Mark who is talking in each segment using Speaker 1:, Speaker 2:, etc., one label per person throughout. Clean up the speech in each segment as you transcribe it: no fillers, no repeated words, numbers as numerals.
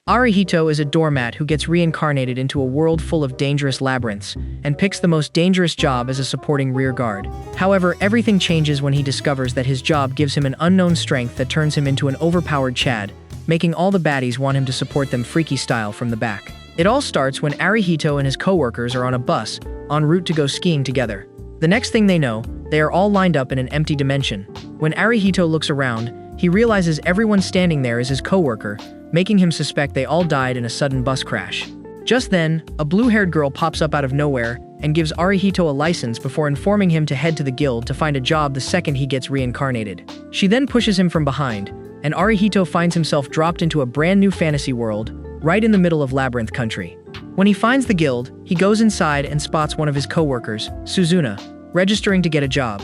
Speaker 1: Arihito is a doormat who gets reincarnated into a world full of dangerous labyrinths and picks the most dangerous job as a supporting rear guard. However, everything changes when he discovers that his job gives him an unknown strength that turns him into an overpowered Chad, making all the baddies want him to support them freaky style from the back. It all starts when Arihito and his co-workers are on a bus, en route to go skiing together. The next thing they know, they are all lined up in an empty dimension. When Arihito looks around, he realizes everyone standing there is his co-worker, making him suspect they all died in a sudden bus crash. Just then, a blue-haired girl pops up out of nowhere and gives Arihito a license before informing him to head to the guild to find a job the second he gets reincarnated. She then pushes him from behind, and Arihito finds himself dropped into a brand new fantasy world, right in the middle of Labyrinth Country. When he finds the guild, he goes inside and spots one of his co-workers, Suzuna, registering to get a job.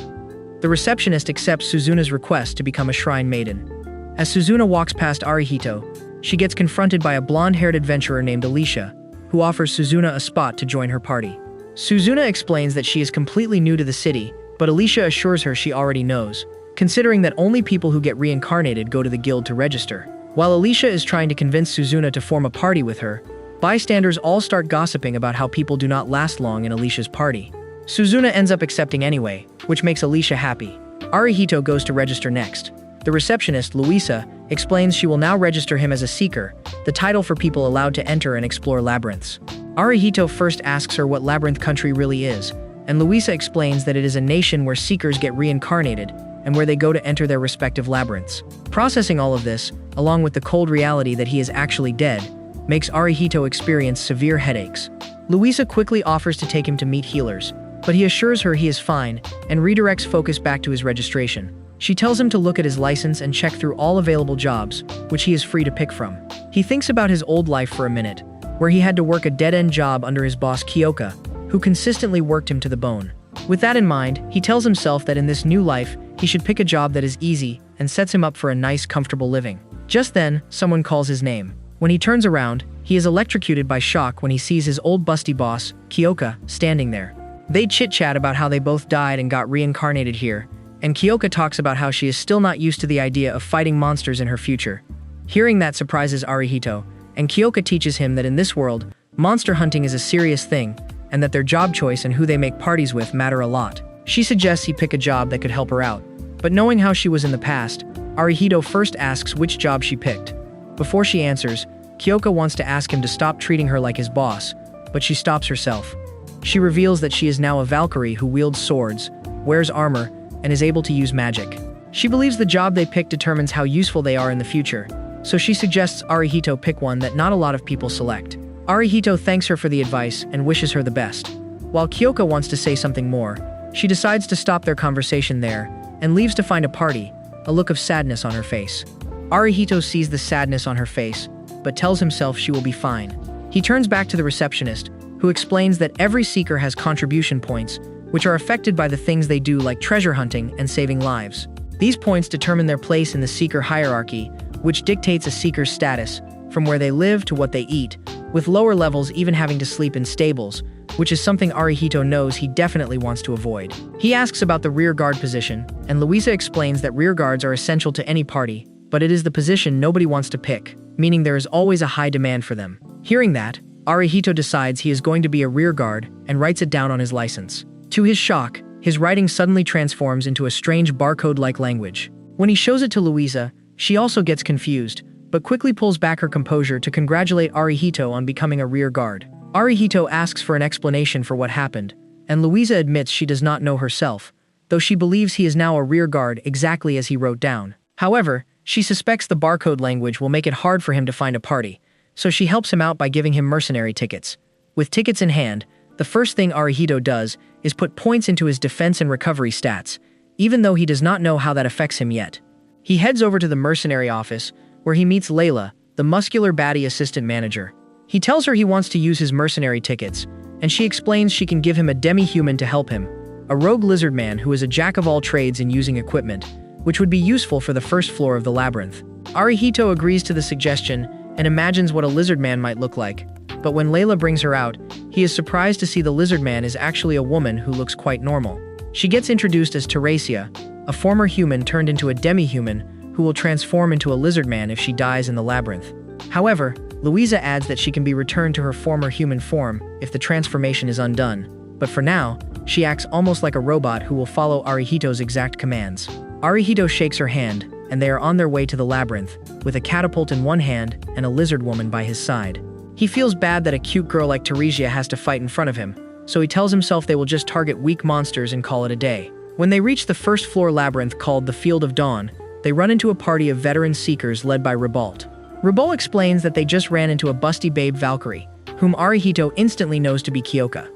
Speaker 1: The receptionist accepts Suzuna's request to become a shrine maiden. As Suzuna walks past Arihito, she gets confronted by a blonde-haired adventurer named Alicia, who offers Suzuna a spot to join her party. Suzuna explains that she is completely new to the city, but Alicia assures her she already knows, considering that only people who get reincarnated go to the guild to register. While Alicia is trying to convince Suzuna to form a party with her, bystanders all start gossiping about how people do not last long in Alicia's party. Suzuna ends up accepting anyway, which makes Alicia happy. Arihito goes to register next. The receptionist, Luisa, explains she will now register him as a seeker, the title for people allowed to enter and explore labyrinths. Arihito first asks her what Labyrinth Country really is, and Luisa explains that it is a nation where seekers get reincarnated and where they go to enter their respective labyrinths. Processing all of this, along with the cold reality that he is actually dead, makes Arihito experience severe headaches. Luisa quickly offers to take him to meet healers, but he assures her he is fine and redirects focus back to his registration. She tells him to look at his license and check through all available jobs, which he is free to pick from. He thinks about his old life for a minute, where he had to work a dead-end job under his boss Kyoka, who consistently worked him to the bone. With that in mind, he tells himself that in this new life, he should pick a job that is easy and sets him up for a nice, comfortable living. Just then, someone calls his name. When he turns around, he is electrocuted by shock when he sees his old busty boss, Kyoka, standing there. They chit-chat about how they both died and got reincarnated here, and Kyoka talks about how she is still not used to the idea of fighting monsters in her future. Hearing that surprises Arihito, and Kyoka teaches him that in this world, monster hunting is a serious thing, and that their job choice and who they make parties with matter a lot. She suggests he pick a job that could help her out, but knowing how she was in the past, Arihito first asks which job she picked. Before she answers, Kyoka wants to ask him to stop treating her like his boss, but she stops herself. She reveals that she is now a Valkyrie who wields swords, wears armor, and is able to use magic. She believes the job they pick determines how useful they are in the future, so she suggests Arihito pick one that not a lot of people select. Arihito thanks her for the advice and wishes her the best. While Kyoka wants to say something more, she decides to stop their conversation there and leaves to find a party, a look of sadness on her face. Arihito sees the sadness on her face, but tells himself she will be fine. He turns back to the receptionist, who explains that every seeker has contribution points, which are affected by the things they do like treasure hunting and saving lives. These points determine their place in the seeker hierarchy, which dictates a seeker's status, from where they live to what they eat, with lower levels even having to sleep in stables, which is something Arihito knows he definitely wants to avoid. He asks about the rear guard position, and Luisa explains that rear guards are essential to any party, but it is the position nobody wants to pick, meaning there is always a high demand for them. Hearing that, Arihito decides he is going to be a rear guard and writes it down on his license. To his shock, his writing suddenly transforms into a strange barcode-like language. When he shows it to Luisa, she also gets confused, but quickly pulls back her composure to congratulate Arihito on becoming a rear guard. Arihito asks for an explanation for what happened, and Luisa admits she does not know herself, though she believes he is now a rear guard exactly as he wrote down. However, she suspects the barcode language will make it hard for him to find a party, so she helps him out by giving him mercenary tickets. With tickets in hand, the first thing Arihito does is put points into his defense and recovery stats, even though he does not know how that affects him yet. He heads over to the mercenary office, where he meets Layla, the muscular baddie assistant manager. He tells her he wants to use his mercenary tickets, and she explains she can give him a demi-human to help him, a rogue lizard man who is a jack of all trades in using equipment, which would be useful for the first floor of the labyrinth. Arihito agrees to the suggestion and imagines what a lizard man might look like, but when Layla brings her out, he is surprised to see the lizard man is actually a woman who looks quite normal. She gets introduced as Teresia, a former human turned into a demi-human who will transform into a lizard man if she dies in the labyrinth. However, Louisa adds that she can be returned to her former human form if the transformation is undone, but for now, she acts almost like a robot who will follow Arihito's exact commands. Arihito shakes her hand, and they are on their way to the labyrinth, with a catapult in one hand and a lizard woman by his side. He feels bad that a cute girl like Teresia has to fight in front of him, so he tells himself they will just target weak monsters and call it a day. When they reach the first floor labyrinth called the Field of Dawn, they run into a party of veteran seekers led by Ribalt. Ribalt explains that they just ran into a busty babe Valkyrie, whom Arihito instantly knows to be Kyoka.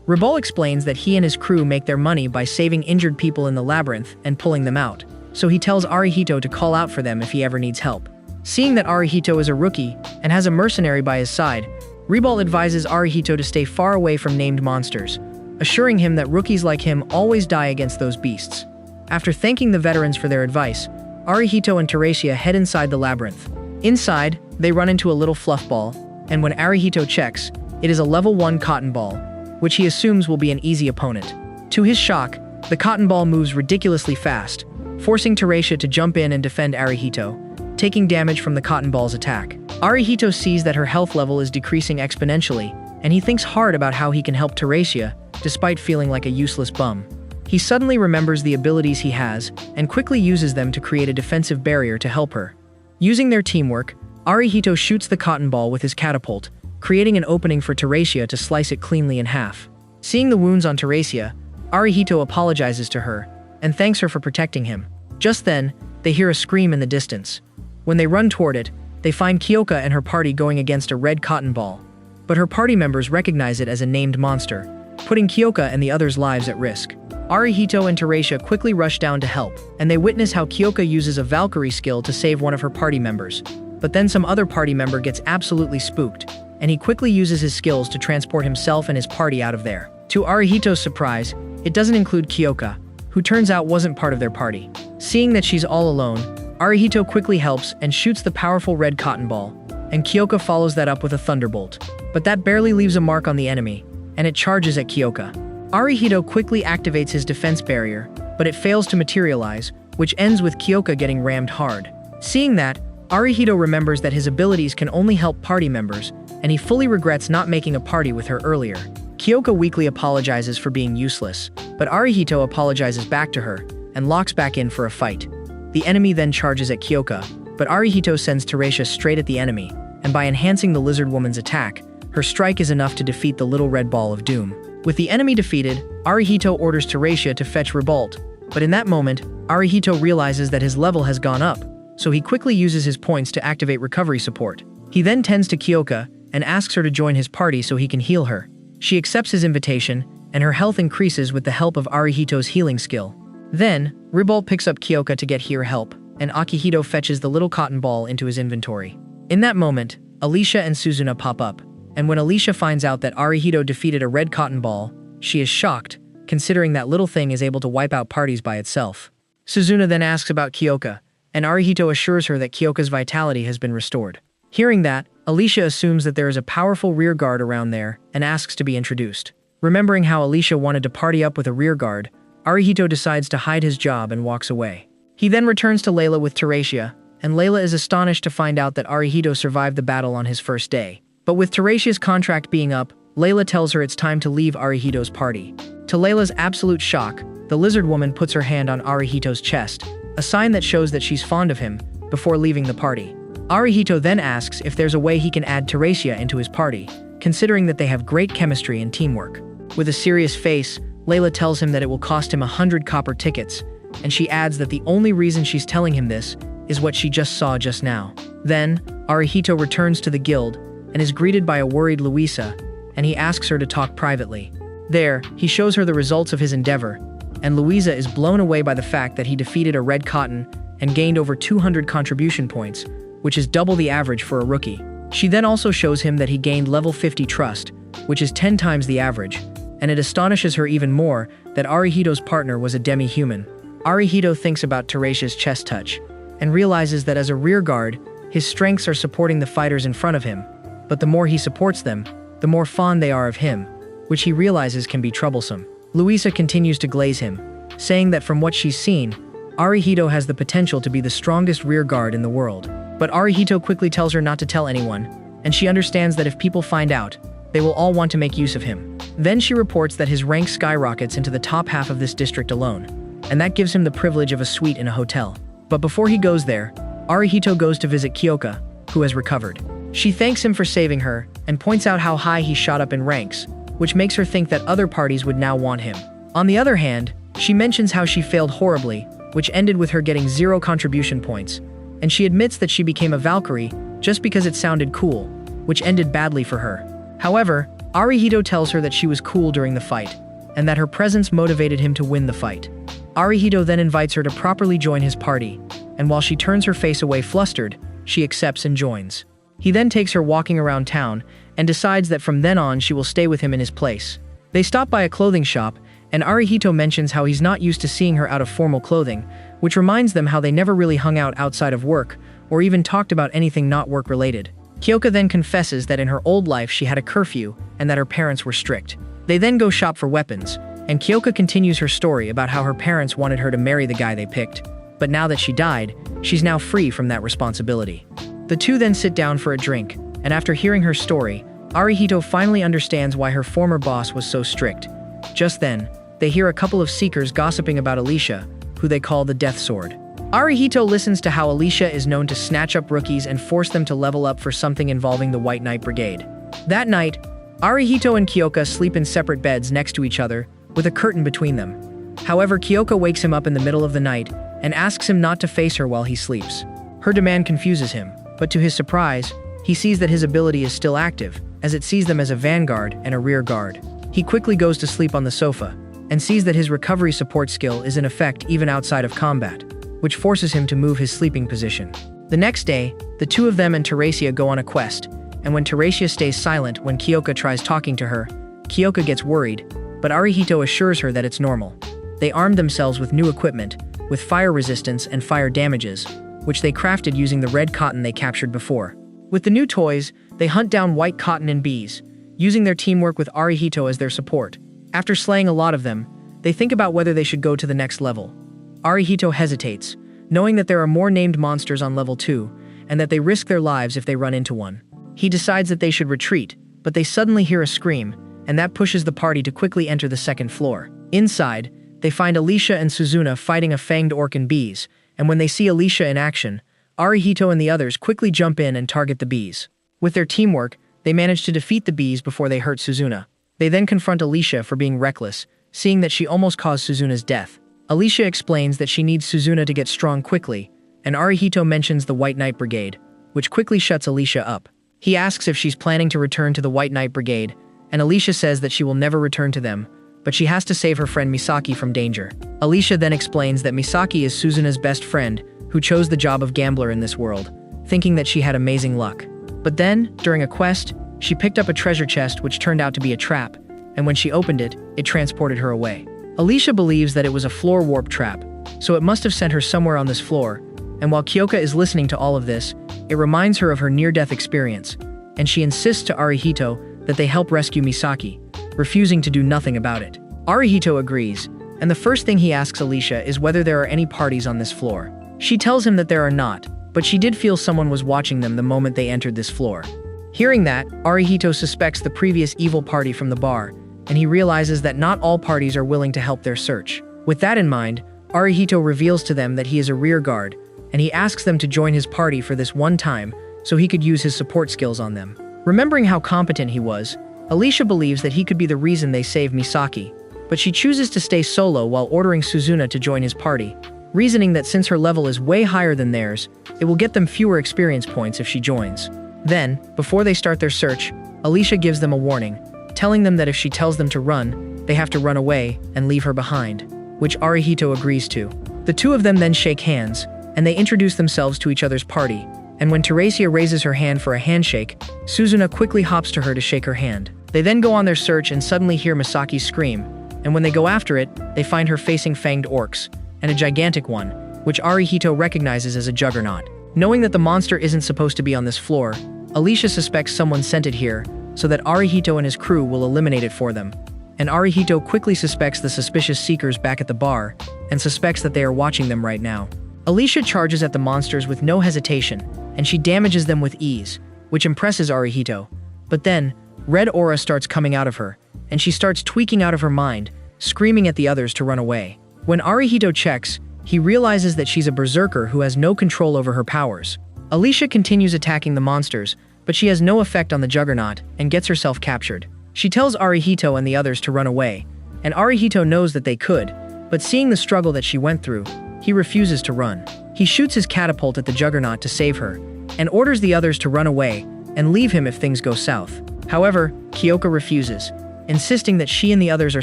Speaker 1: Ribalt explains that he and his crew make their money by saving injured people in the labyrinth and pulling them out, so he tells Arihito to call out for them if he ever needs help. Seeing that Arihito is a rookie and has a mercenary by his side, Ribalt advises Arihito to stay far away from named monsters, assuring him that rookies like him always die against those beasts. After thanking the veterans for their advice, Arihito and Teresia head inside the labyrinth. Inside, they run into a little fluff ball, and when Arihito checks, it is a level 1 cotton ball, which he assumes will be an easy opponent. To his shock, the cotton ball moves ridiculously fast, forcing Teresia to jump in and defend Arihito, taking damage from the cotton ball's attack. Arihito sees that her health level is decreasing exponentially, and he thinks hard about how he can help Teresia, despite feeling like a useless bum. He suddenly remembers the abilities he has, and quickly uses them to create a defensive barrier to help her. Using their teamwork, Arihito shoots the cotton ball with his catapult, creating an opening for Teresia to slice it cleanly in half. Seeing the wounds on Teresia, Arihito apologizes to her, and thanks her for protecting him. Just then, they hear a scream in the distance. When they run toward it, they find Kyoka and her party going against a red cotton ball. But her party members recognize it as a named monster, putting Kyoka and the others' lives at risk. Arihito and Teresia quickly rush down to help, and they witness how Kyoka uses a Valkyrie skill to save one of her party members. But then some other party member gets absolutely spooked, and he quickly uses his skills to transport himself and his party out of there. To Arihito's surprise, it doesn't include Kyoka, who turns out wasn't part of their party. Seeing that she's all alone, Arihito quickly helps and shoots the powerful red cotton ball, and Kyoka follows that up with a thunderbolt. But that barely leaves a mark on the enemy, and it charges at Kyoka. Arihito quickly activates his defense barrier, but it fails to materialize, which ends with Kyoka getting rammed hard. Seeing that, Arihito remembers that his abilities can only help party members, and he fully regrets not making a party with her earlier. Kyoka weakly apologizes for being useless, but Arihito apologizes back to her, and locks back in for a fight. The enemy then charges at Kyoka, but Arihito sends Teresia straight at the enemy, and by enhancing the lizard woman's attack, her strike is enough to defeat the little red ball of doom. With the enemy defeated, Arihito orders Teresia to fetch Ribalt, but in that moment, Arihito realizes that his level has gone up, so he quickly uses his points to activate recovery support. He then tends to Kyoka and asks her to join his party so he can heal her. She accepts his invitation, and her health increases with the help of Arihito's healing skill. Then, Ribalt picks up Kyoka to get her help, and Akihito fetches the little cotton ball into his inventory. In that moment, Alicia and Suzuna pop up, and when Alicia finds out that Arihito defeated a red cotton ball, she is shocked, considering that little thing is able to wipe out parties by itself. Suzuna then asks about Kyoka, and Arihito assures her that Kyoka's vitality has been restored. Hearing that, Alicia assumes that there is a powerful rear guard around there and asks to be introduced. Remembering how Alicia wanted to party up with a rear guard, Arihito decides to hide his job and walks away. He then returns to Layla with Teresia, and Layla is astonished to find out that Arihito survived the battle on his first day. But with Teresia's contract being up, Layla tells her it's time to leave Arihito's party. To Layla's absolute shock, the lizard woman puts her hand on Arihito's chest, a sign that shows that she's fond of him, before leaving the party. Arihito then asks if there's a way he can add Teresia into his party, considering that they have great chemistry and teamwork. With a serious face, Layla tells him that it will cost him 100 copper tickets, and she adds that the only reason she's telling him this is what she just saw just now. Then, Arihito returns to the guild and is greeted by a worried Louisa, and he asks her to talk privately. There, he shows her the results of his endeavor, and Louisa is blown away by the fact that he defeated a red cotton and gained over 200 contribution points, which is double the average for a rookie. She then also shows him that he gained level 50 trust, which is 10 times the average, and it astonishes her even more that Arihito's partner was a demi-human. Arihito thinks about Teresia's chest touch, and realizes that as a rear guard, his strengths are supporting the fighters in front of him, but the more he supports them, the more fond they are of him, which he realizes can be troublesome. Louisa continues to glaze him, saying that from what she's seen, Arihito has the potential to be the strongest rear guard in the world. But Arihito quickly tells her not to tell anyone, and she understands that if people find out, they will all want to make use of him. Then she reports that his rank skyrockets into the top half of this district alone, and that gives him the privilege of a suite in a hotel. But before he goes there, Arihito goes to visit Kyoka, who has recovered. She thanks him for saving her and points out how high he shot up in ranks, which makes her think that other parties would now want him. On the other hand, she mentions how she failed horribly, which ended with her getting 0 contribution points, and she admits that she became a Valkyrie just because it sounded cool, which ended badly for her. However, Arihito tells her that she was cool during the fight, and that her presence motivated him to win the fight. Arihito then invites her to properly join his party, and while she turns her face away flustered, she accepts and joins. He then takes her walking around town and decides that from then on she will stay with him in his place. They stop by a clothing shop, and Arihito mentions how he's not used to seeing her out of formal clothing, which reminds them how they never really hung out outside of work, or even talked about anything not work-related. Kyoka then confesses that in her old life she had a curfew and that her parents were strict. They then go shop for weapons, and Kyoka continues her story about how her parents wanted her to marry the guy they picked, but now that she died, she's now free from that responsibility. The two then sit down for a drink, and after hearing her story, Arihito finally understands why her former boss was so strict. Just then, they hear a couple of seekers gossiping about Alicia, who they call the Death Sword. Arihito listens to how Alicia is known to snatch up rookies and force them to level up for something involving the White Knight Brigade. That night, Arihito and Kyoka sleep in separate beds next to each other, with a curtain between them. However, Kyoka wakes him up in the middle of the night and asks him not to face her while he sleeps. Her demand confuses him, but to his surprise, he sees that his ability is still active, as it sees them as a vanguard and a rear guard. He quickly goes to sleep on the sofa, and sees that his recovery support skill is in effect even outside of combat, which forces him to move his sleeping position. The next day, the two of them and Teresia go on a quest, and when Teresia stays silent when Kyoka tries talking to her, Kyoka gets worried, but Arihito assures her that it's normal. They armed themselves with new equipment, with fire resistance and fire damages, which they crafted using the red cotton they captured before. With the new toys, they hunt down white cotton and bees, using their teamwork with Arihito as their support. After slaying a lot of them, they think about whether they should go to the next level. Arihito hesitates, knowing that there are more named monsters on level 2, and that they risk their lives if they run into one. He decides that they should retreat, but they suddenly hear a scream, and that pushes the party to quickly enter the second floor. Inside, they find Alicia and Suzuna fighting a fanged orc and bees, and when they see Alicia in action, Arihito and the others quickly jump in and target the bees. With their teamwork, they manage to defeat the bees before they hurt Suzuna. They then confront Alicia for being reckless, seeing that she almost caused Suzuna's death. Alicia explains that she needs Suzuna to get strong quickly, and Arihito mentions the White Knight Brigade, which quickly shuts Alicia up. He asks if she's planning to return to the White Knight Brigade, and Alicia says that she will never return to them, but she has to save her friend Misaki from danger. Alicia then explains that Misaki is Suzuna's best friend, who chose the job of gambler in this world, thinking that she had amazing luck. But then, during a quest, she picked up a treasure chest which turned out to be a trap, and when she opened it, it transported her away. Alicia believes that it was a floor warp trap, so it must have sent her somewhere on this floor, and while Kyoka is listening to all of this, it reminds her of her near-death experience, and she insists to Arihito that they help rescue Misaki, refusing to do nothing about it. Arihito agrees, and the first thing he asks Alicia is whether there are any parties on this floor. She tells him that there are not, but she did feel someone was watching them the moment they entered this floor. Hearing that, Arihito suspects the previous evil party from the bar, and he realizes that not all parties are willing to help their search. With that in mind, Arihito reveals to them that he is a rear guard, and he asks them to join his party for this one time so he could use his support skills on them. Remembering how competent he was, Alicia believes that he could be the reason they save Misaki, but she chooses to stay solo while ordering Suzuna to join his party, reasoning that since her level is way higher than theirs, it will get them fewer experience points if she joins. Then, before they start their search, Alicia gives them a warning, telling them that if she tells them to run, they have to run away and leave her behind, which Arihito agrees to. The two of them then shake hands, and they introduce themselves to each other's party, and when Teresia raises her hand for a handshake, Suzuna quickly hops to her to shake her hand. They then go on their search and suddenly hear Misaki scream, and when they go after it, they find her facing fanged orcs, and a gigantic one, which Arihito recognizes as a juggernaut. Knowing that the monster isn't supposed to be on this floor, Alicia suspects someone sent it here, so that Arihito and his crew will eliminate it for them. And Arihito quickly suspects the suspicious seekers back at the bar, and suspects that they are watching them right now. Alicia charges at the monsters with no hesitation, and she damages them with ease, which impresses Arihito. But then, red aura starts coming out of her, and she starts tweaking out of her mind, screaming at the others to run away. When Arihito checks, he realizes that she's a berserker who has no control over her powers. Alicia continues attacking the monsters, but she has no effect on the Juggernaut and gets herself captured. She tells Arihito and the others to run away, and Arihito knows that they could, but seeing the struggle that she went through, he refuses to run. He shoots his catapult at the Juggernaut to save her, and orders the others to run away and leave him if things go south. However, Kyoka refuses, insisting that she and the others are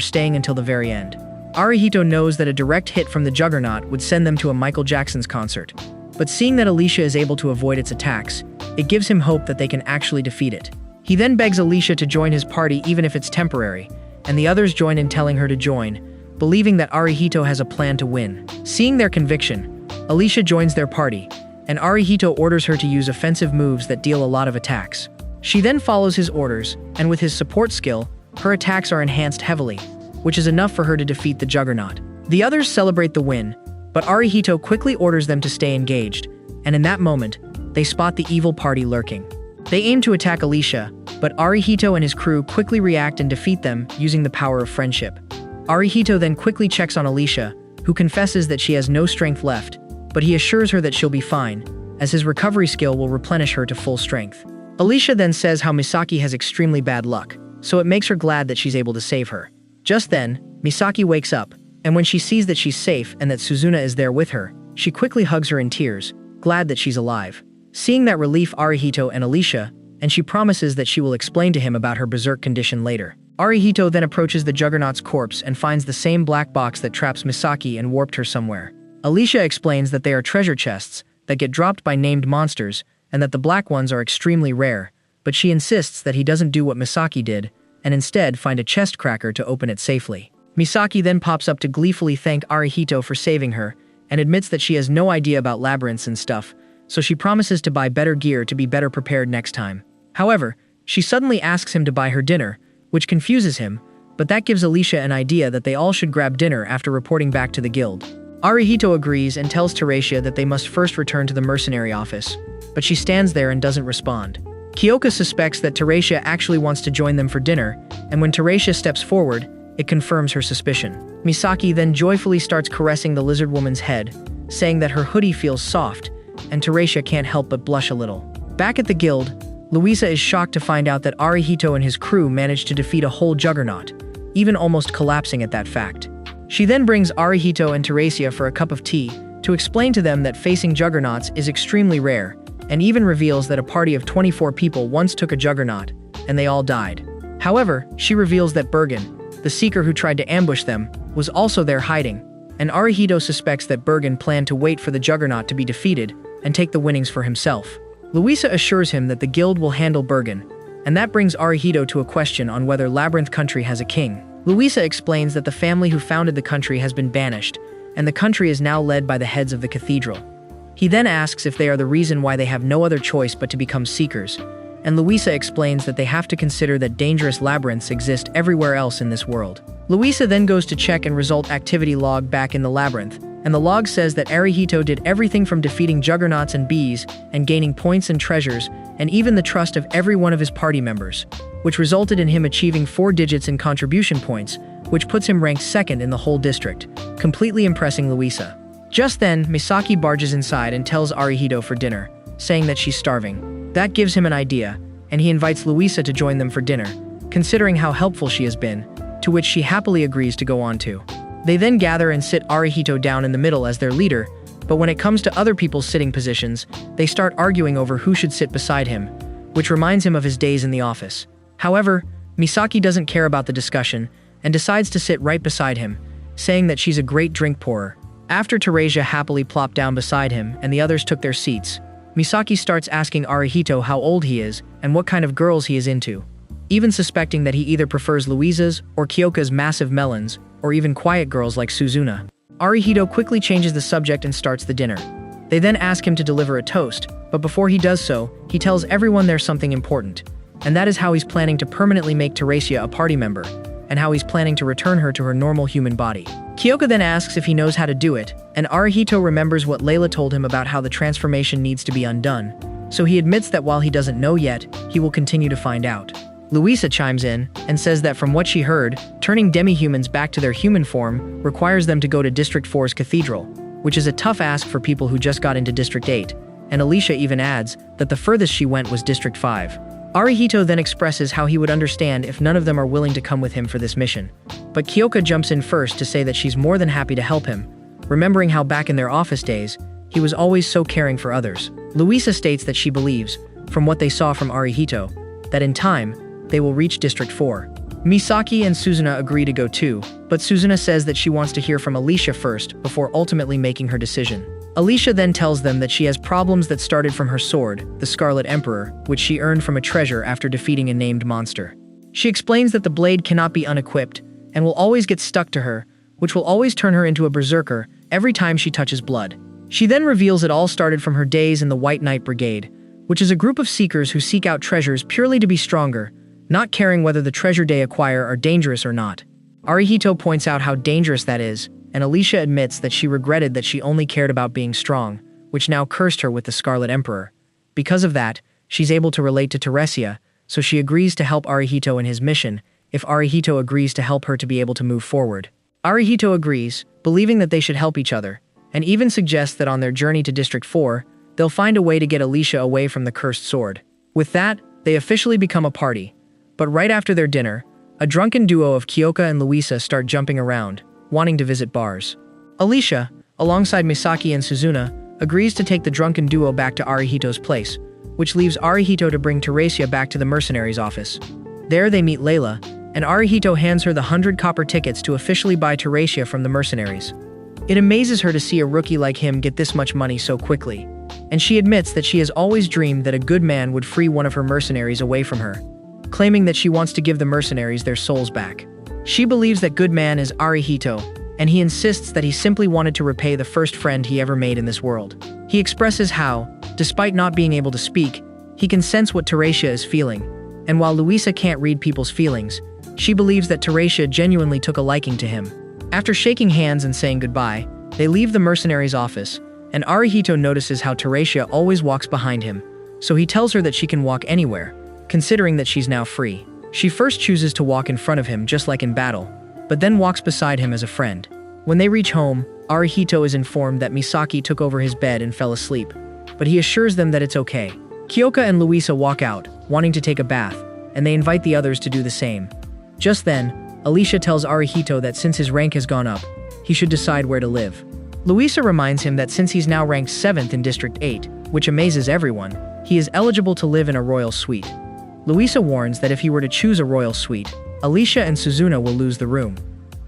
Speaker 1: staying until the very end. Arihito knows that a direct hit from the Juggernaut would send them to a Michael Jackson's concert, but seeing that Alicia is able to avoid its attacks, it gives him hope that they can actually defeat it. He then begs Alicia to join his party even if it's temporary, and the others join in telling her to join, believing that Arihito has a plan to win. Seeing their conviction, Alicia joins their party, and Arihito orders her to use offensive moves that deal a lot of attacks. She then follows his orders, and with his support skill, her attacks are enhanced heavily, which is enough for her to defeat the Juggernaut. The others celebrate the win, but Arihito quickly orders them to stay engaged, and in that moment, they spot the evil party lurking. They aim to attack Alicia, but Arihito and his crew quickly react and defeat them using the power of friendship. Arihito then quickly checks on Alicia, who confesses that she has no strength left, but he assures her that she'll be fine, as his recovery skill will replenish her to full strength. Alicia then says how Misaki has extremely bad luck, so it makes her glad that she's able to save her. Just then, Misaki wakes up, and when she sees that she's safe and that Suzuna is there with her, she quickly hugs her in tears, glad that she's alive. Seeing that relief Arihito and Alicia, and she promises that she will explain to him about her berserk condition later. Arihito then approaches the Juggernaut's corpse and finds the same black box that traps Misaki and warped her somewhere. Alicia explains that they are treasure chests that get dropped by named monsters, and that the black ones are extremely rare, but she insists that he doesn't do what Misaki did, and instead find a chest cracker to open it safely. Misaki then pops up to gleefully thank Arihito for saving her, and admits that she has no idea about labyrinths and stuff, so she promises to buy better gear to be better prepared next time. However, she suddenly asks him to buy her dinner, which confuses him, but that gives Alicia an idea that they all should grab dinner after reporting back to the guild. Arihito agrees and tells Teresia that they must first return to the mercenary office, but she stands there and doesn't respond. Kyoka suspects that Teresia actually wants to join them for dinner, and when Teresia steps forward, it confirms her suspicion. Misaki then joyfully starts caressing the lizard woman's head, saying that her hoodie feels soft, and Teresia can't help but blush a little. Back at the guild, Luisa is shocked to find out that Arihito and his crew managed to defeat a whole Juggernaut, even almost collapsing at that fact. She then brings Arihito and Teresia for a cup of tea to explain to them that facing Juggernauts is extremely rare, and even reveals that a party of 24 people once took a Juggernaut, and they all died. However, she reveals that Bergen, the seeker who tried to ambush them, was also there hiding, and Arihito suspects that Bergen planned to wait for the Juggernaut to be defeated and take the winnings for himself. Luisa assures him that the guild will handle Bergen, and that brings Arihito to a question on whether Labyrinth Country has a king. Luisa explains that the family who founded the country has been banished, and the country is now led by the heads of the cathedral. He then asks if they are the reason why they have no other choice but to become seekers, and Luisa explains that they have to consider that dangerous labyrinths exist everywhere else in this world. Luisa then goes to check and result activity log back in the labyrinth, and the log says that Arihito did everything from defeating Juggernauts and bees, and gaining points and treasures, and even the trust of every one of his party members, which resulted in him achieving 4 digits in contribution points, which puts him ranked 2nd in the whole district, completely impressing Luisa. Just then, Misaki barges inside and tells Arihito for dinner, saying that she's starving. That gives him an idea, and he invites Luisa to join them for dinner, considering how helpful she has been, to which she happily agrees to go on to. They then gather and sit Arihito down in the middle as their leader, but when it comes to other people's sitting positions, they start arguing over who should sit beside him, which reminds him of his days in the office. However, Misaki doesn't care about the discussion and decides to sit right beside him, saying that she's a great drink pourer. After Teresia happily plopped down beside him and the others took their seats, Misaki starts asking Arihito how old he is and what kind of girls he is into, even suspecting that he either prefers Luisa's or Kyoka's massive melons, or even quiet girls like Suzuna. Arihito quickly changes the subject and starts the dinner. They then ask him to deliver a toast, but before he does so, he tells everyone there's something important, and that is how he's planning to permanently make Teresia a party member, and how he's planning to return her to her normal human body. Kyoka then asks if he knows how to do it, and Arihito remembers what Layla told him about how the transformation needs to be undone, so he admits that while he doesn't know yet, he will continue to find out. Luisa chimes in and says that from what she heard, turning demi-humans back to their human form requires them to go to District 4's cathedral, which is a tough ask for people who just got into District 8, and Alicia even adds that the furthest she went was District 5. Arihito then expresses how he would understand if none of them are willing to come with him for this mission. But Kyoka jumps in first to say that she's more than happy to help him, remembering how back in their office days, he was always so caring for others. Luisa states that she believes, from what they saw from Arihito, that in time, they will reach District 4. Misaki and Suzuna agree to go too, but Suzuna says that she wants to hear from Alicia first before ultimately making her decision. Alicia then tells them that she has problems that started from her sword, the Scarlet Emperor, which she earned from a treasure after defeating a named monster. She explains that the blade cannot be unequipped and will always get stuck to her, which will always turn her into a berserker every time she touches blood. She then reveals it all started from her days in the White Knight Brigade, which is a group of seekers who seek out treasures purely to be stronger, not caring whether the treasure they acquire are dangerous or not. Arihito points out how dangerous that is, and Alicia admits that she regretted that she only cared about being strong, which now cursed her with the Scarlet Emperor. Because of that, she's able to relate to Teresia, so she agrees to help Arihito in his mission if Arihito agrees to help her to be able to move forward. Arihito agrees, believing that they should help each other, and even suggests that on their journey to District 4, they'll find a way to get Alicia away from the cursed sword. With that, they officially become a party. But right after their dinner, a drunken duo of Kyoka and Luisa start jumping around, wanting to visit bars. Alicia, alongside Misaki and Suzuna, agrees to take the drunken duo back to Arihito's place, which leaves Arihito to bring Teresia back to the mercenaries' office. There they meet Layla, and Arihito hands her the 100 copper tickets to officially buy Teresia from the mercenaries. It amazes her to see a rookie like him get this much money so quickly, and she admits that she has always dreamed that a good man would free one of her mercenaries away from her, claiming that she wants to give the mercenaries their souls back. She believes that good man is Arihito, and he insists that he simply wanted to repay the first friend he ever made in this world. He expresses how, despite not being able to speak, he can sense what Teresia is feeling, and while Luisa can't read people's feelings, she believes that Teresia genuinely took a liking to him. After shaking hands and saying goodbye, they leave the mercenaries' office, and Arihito notices how Teresia always walks behind him, so he tells her that she can walk anywhere, considering that she's now free. She first chooses to walk in front of him just like in battle, but then walks beside him as a friend. When they reach home, Arihito is informed that Misaki took over his bed and fell asleep, but he assures them that it's okay. Kyoka and Luisa walk out, wanting to take a bath, and they invite the others to do the same. Just then, Alicia tells Arihito that since his rank has gone up, he should decide where to live. Luisa reminds him that since he's now ranked 7th in District 8, which amazes everyone, he is eligible to live in a royal suite. Luisa warns that if he were to choose a royal suite, Alicia and Suzuna will lose the room.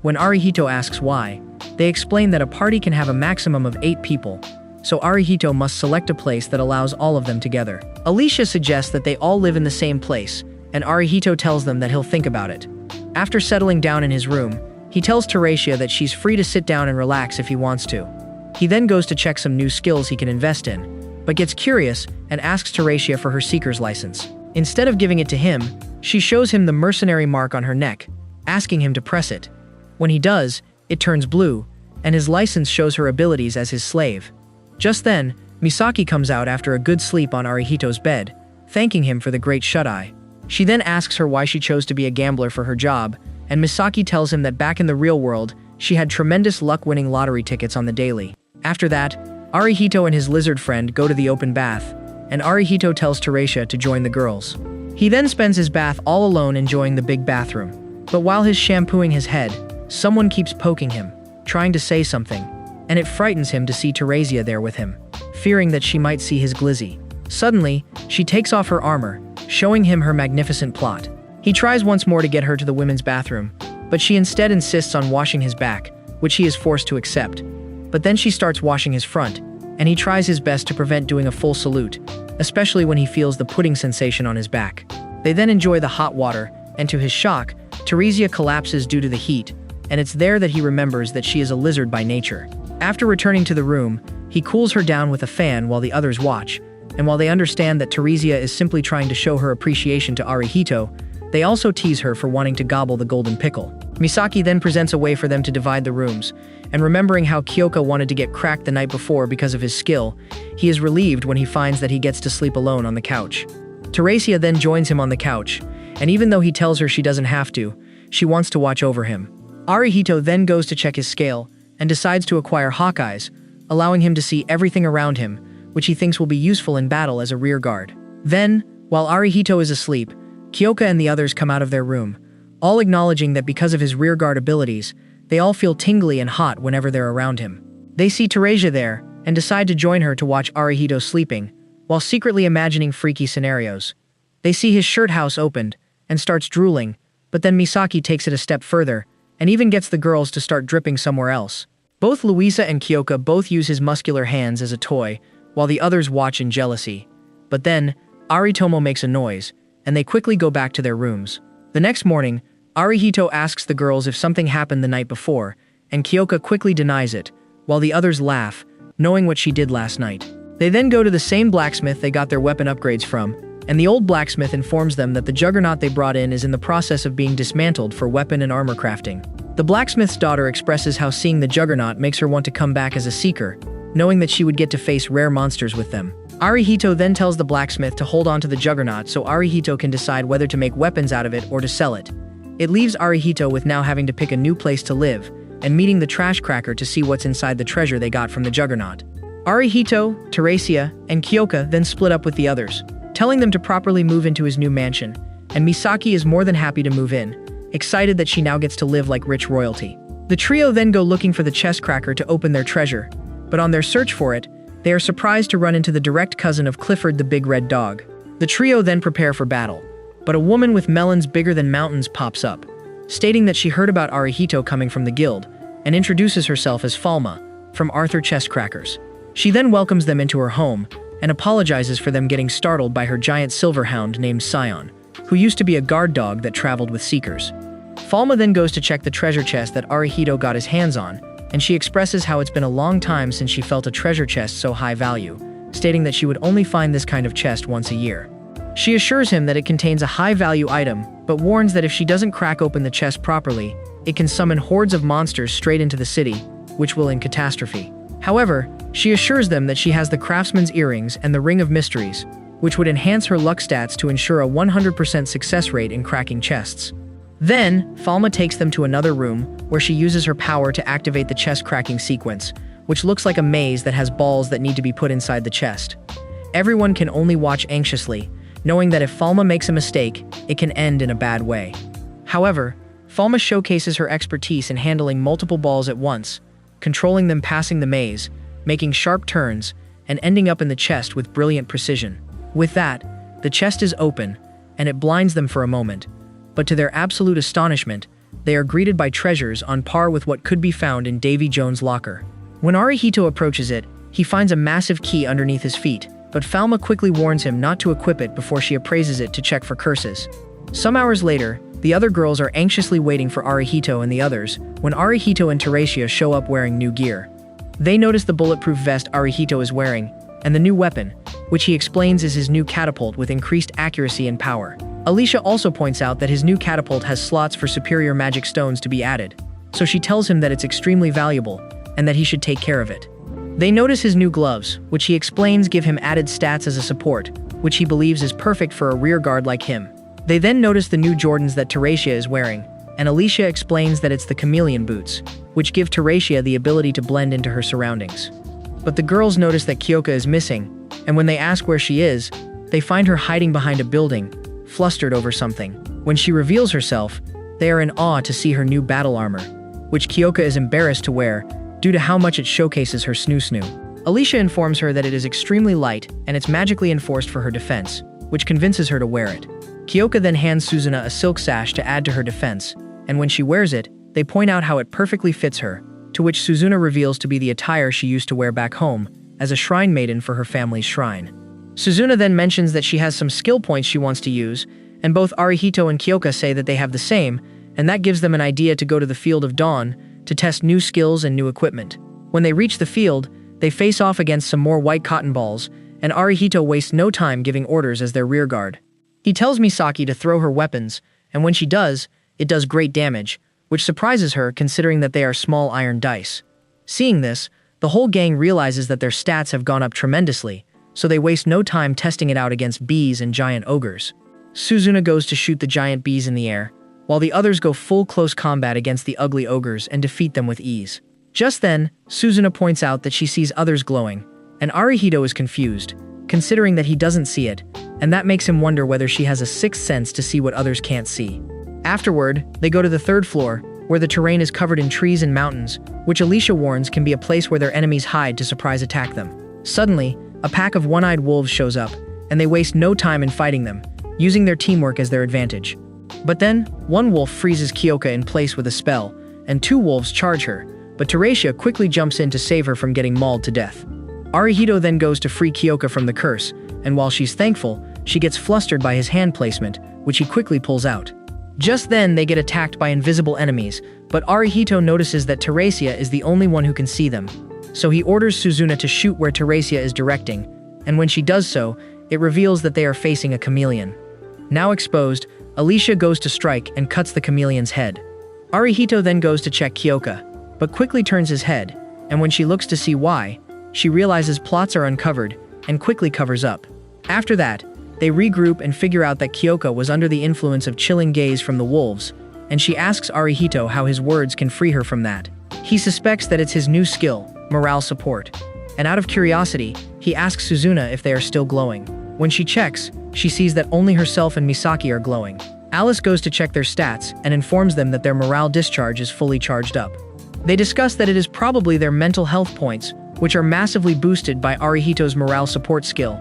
Speaker 1: When Arihito asks why, they explain that a party can have a maximum of 8 people, so Arihito must select a place that allows all of them together. Alicia suggests that they all live in the same place, and Arihito tells them that he'll think about it. After settling down in his room, he tells Teresia that she's free to sit down and relax if he wants to. He then goes to check some new skills he can invest in, but gets curious and asks Teresia for her seeker's license. Instead of giving it to him, she shows him the mercenary mark on her neck, asking him to press it. When he does, it turns blue, and his license shows her abilities as his slave. Just then, Misaki comes out after a good sleep on Arihito's bed, thanking him for the great shut-eye. She then asks her why she chose to be a gambler for her job, and Misaki tells him that back in the real world, she had tremendous luck winning lottery tickets on the daily. After that, Arihito and his lizard friend go to the open bath, and Arihito tells Teresia to join the girls. He then spends his bath all alone enjoying the big bathroom. But while he's shampooing his head, someone keeps poking him, trying to say something, and it frightens him to see Teresia there with him, fearing that she might see his glizzy. Suddenly, she takes off her armor, showing him her magnificent plot. He tries once more to get her to the women's bathroom, but she instead insists on washing his back, which he is forced to accept. But then she starts washing his front, and he tries his best to prevent doing a full salute, especially when he feels the pudding sensation on his back. They then enjoy the hot water, and to his shock, Teresia collapses due to the heat, and it's there that he remembers that she is a lizard by nature. After returning to the room, he cools her down with a fan while the others watch, and while they understand that Teresia is simply trying to show her appreciation to Arihito, they also tease her for wanting to gobble the golden pickle. Misaki then presents a way for them to divide the rooms, and remembering how Kyoka wanted to get cracked the night before because of his skill, he is relieved when he finds that he gets to sleep alone on the couch. Teresia then joins him on the couch, and even though he tells her she doesn't have to, she wants to watch over him. Arihito then goes to check his scale, and decides to acquire hawk eyes, allowing him to see everything around him, which he thinks will be useful in battle as a rear guard. Then, while Arihito is asleep, Kyoka and the others come out of their room, all acknowledging that because of his rear guard abilities, they all feel tingly and hot whenever they're around him. They see Teresia there, and decide to join her to watch Arihito sleeping, while secretly imagining freaky scenarios. They see his shirt house opened, and starts drooling, but then Misaki takes it a step further, and even gets the girls to start dripping somewhere else. Both Luisa and Kyoka both use his muscular hands as a toy, while the others watch in jealousy. But then, Aritomo makes a noise, and they quickly go back to their rooms. The next morning, Arihito asks the girls if something happened the night before, and Kyoka quickly denies it, while the others laugh, knowing what she did last night. They then go to the same blacksmith they got their weapon upgrades from, and the old blacksmith informs them that the juggernaut they brought in is in the process of being dismantled for weapon and armor crafting. The blacksmith's daughter expresses how seeing the juggernaut makes her want to come back as a seeker, knowing that she would get to face rare monsters with them. Arihito then tells the blacksmith to hold on to the juggernaut so Arihito can decide whether to make weapons out of it or to sell it. It leaves Arihito with now having to pick a new place to live, and meeting the trash cracker to see what's inside the treasure they got from the juggernaut. Arihito, Teresia, and Kyoka then split up with the others, telling them to properly move into his new mansion, and Misaki is more than happy to move in, excited that she now gets to live like rich royalty. The trio then go looking for the chest cracker to open their treasure, but on their search for it, they are surprised to run into the direct cousin of Clifford the big red dog. The trio then prepare for battle, but a woman with melons bigger than mountains pops up, stating that she heard about Arihito coming from the guild, and introduces herself as Falma, from Arthur Chest Crackers. She then welcomes them into her home, and apologizes for them getting startled by her giant silver hound named Scion, who used to be a guard dog that traveled with seekers. Falma then goes to check the treasure chest that Arihito got his hands on, and she expresses how it's been a long time since she felt a treasure chest so high value, stating that she would only find this kind of chest once a year. She assures him that it contains a high-value item, but warns that if she doesn't crack open the chest properly, it can summon hordes of monsters straight into the city, which will end catastrophe. However, she assures them that she has the craftsman's earrings and the ring of mysteries, which would enhance her luck stats to ensure a 100% success rate in cracking chests. Then, Falma takes them to another room, where she uses her power to activate the chest cracking sequence, which looks like a maze that has balls that need to be put inside the chest. Everyone can only watch anxiously, knowing that if Falma makes a mistake, it can end in a bad way. However, Falma showcases her expertise in handling multiple balls at once, controlling them passing the maze, making sharp turns, and ending up in the chest with brilliant precision. With that, the chest is open, and it blinds them for a moment, but to their absolute astonishment, they are greeted by treasures on par with what could be found in Davy Jones' locker. When Arihito approaches it, he finds a massive key underneath his feet, but Falma quickly warns him not to equip it before she appraises it to check for curses. Some hours later, the other girls are anxiously waiting for Arihito and the others, when Arihito and Teresia show up wearing new gear. They notice the bulletproof vest Arihito is wearing, and the new weapon, which he explains is his new catapult with increased accuracy and power. Alicia also points out that his new catapult has slots for superior magic stones to be added, so she tells him that it's extremely valuable, and that he should take care of it. They notice his new gloves, which he explains give him added stats as a support, which he believes is perfect for a rear guard like him. They then notice the new Jordans that Teresia is wearing, and Alicia explains that it's the chameleon boots, which give Teresia the ability to blend into her surroundings. But the girls notice that Kyoka is missing, and when they ask where she is, they find her hiding behind a building, flustered over something. When she reveals herself, they are in awe to see her new battle armor, which Kyoka is embarrassed to wear due to how much it showcases her snoo-snoo. Alicia informs her that it is extremely light and it's magically enforced for her defense, which convinces her to wear it. Kyoka then hands Suzuna a silk sash to add to her defense, and when she wears it, they point out how it perfectly fits her, to which Suzuna reveals to be the attire she used to wear back home as a shrine maiden for her family's shrine. Suzuna then mentions that she has some skill points she wants to use, and both Arihito and Kyoka say that they have the same, and that gives them an idea to go to the Field of Dawn to test new skills and new equipment. When they reach the field, they face off against some more white cotton balls, and Arihito wastes no time giving orders as their rear guard. He tells Misaki to throw her weapons, and when she does, it does great damage, which surprises her considering that they are small iron dice. Seeing this, the whole gang realizes that their stats have gone up tremendously, so they waste no time testing it out against bees and giant ogres. Suzuna goes to shoot the giant bees in the air, while the others go full close combat against the ugly ogres and defeat them with ease. Just then, Suzuna points out that she sees others glowing, and Arihito is confused, considering that he doesn't see it, and that makes him wonder whether she has a sixth sense to see what others can't see. Afterward, they go to the third floor, where the terrain is covered in trees and mountains, which Alicia warns can be a place where their enemies hide to surprise attack them. Suddenly, a pack of one-eyed wolves shows up, and they waste no time in fighting them, using their teamwork as their advantage. But then, one wolf freezes Kyoka in place with a spell, and two wolves charge her, but Teresia quickly jumps in to save her from getting mauled to death. Arihito then goes to free Kyoka from the curse, and while she's thankful, she gets flustered by his hand placement, which he quickly pulls out. Just then, they get attacked by invisible enemies, but Arihito notices that Teresia is the only one who can see them. So he orders Suzuna to shoot where Teresia is directing, and when she does so, it reveals that they are facing a chameleon. Now exposed, Alicia goes to strike and cuts the chameleon's head. Arihito then goes to check Kyoka, but quickly turns his head, and when she looks to see why, she realizes plots are uncovered and quickly covers up. After that, they regroup and figure out that Kyoka was under the influence of chilling gaze from the wolves, and she asks Arihito how his words can free her from that. He suspects that it's his new skill, morale support, and out of curiosity, he asks Suzuna if they are still glowing. When she checks, she sees that only herself and Misaki are glowing. Alice goes to check their stats and informs them that their morale discharge is fully charged up. They discuss that it is probably their mental health points, which are massively boosted by Arihito's morale support skill,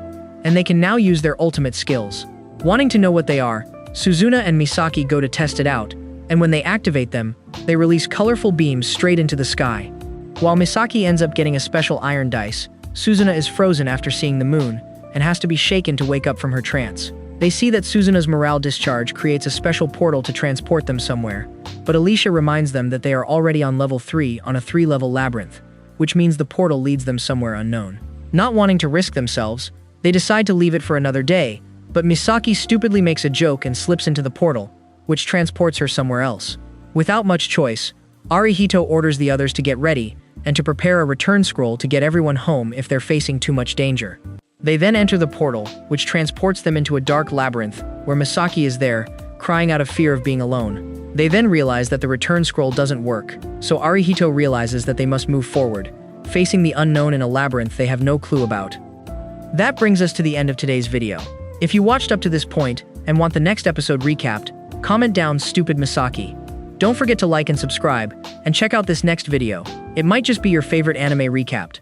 Speaker 1: and they can now use their ultimate skills. Wanting to know what they are, Suzuna and Misaki go to test it out, and when they activate them, they release colorful beams straight into the sky. While Misaki ends up getting a special iron dice, Suzuna is frozen after seeing the moon, and has to be shaken to wake up from her trance. They see that Suzuna's morale discharge creates a special portal to transport them somewhere, but Alicia reminds them that they are already on level 3 on a 3-level labyrinth, which means the portal leads them somewhere unknown. Not wanting to risk themselves, they decide to leave it for another day, but Misaki stupidly makes a joke and slips into the portal, which transports her somewhere else. Without much choice, Arihito orders the others to get ready and to prepare a return scroll to get everyone home if they're facing too much danger. They then enter the portal, which transports them into a dark labyrinth, where Misaki is there, crying out of fear of being alone. They then realize that the return scroll doesn't work, so Arihito realizes that they must move forward, facing the unknown in a labyrinth they have no clue about. That brings us to the end of today's video. If you watched up to this point and want the next episode recapped, comment down "Stupid Misaki." Don't forget to like and subscribe, and check out this next video. It might just be your favorite anime recapped.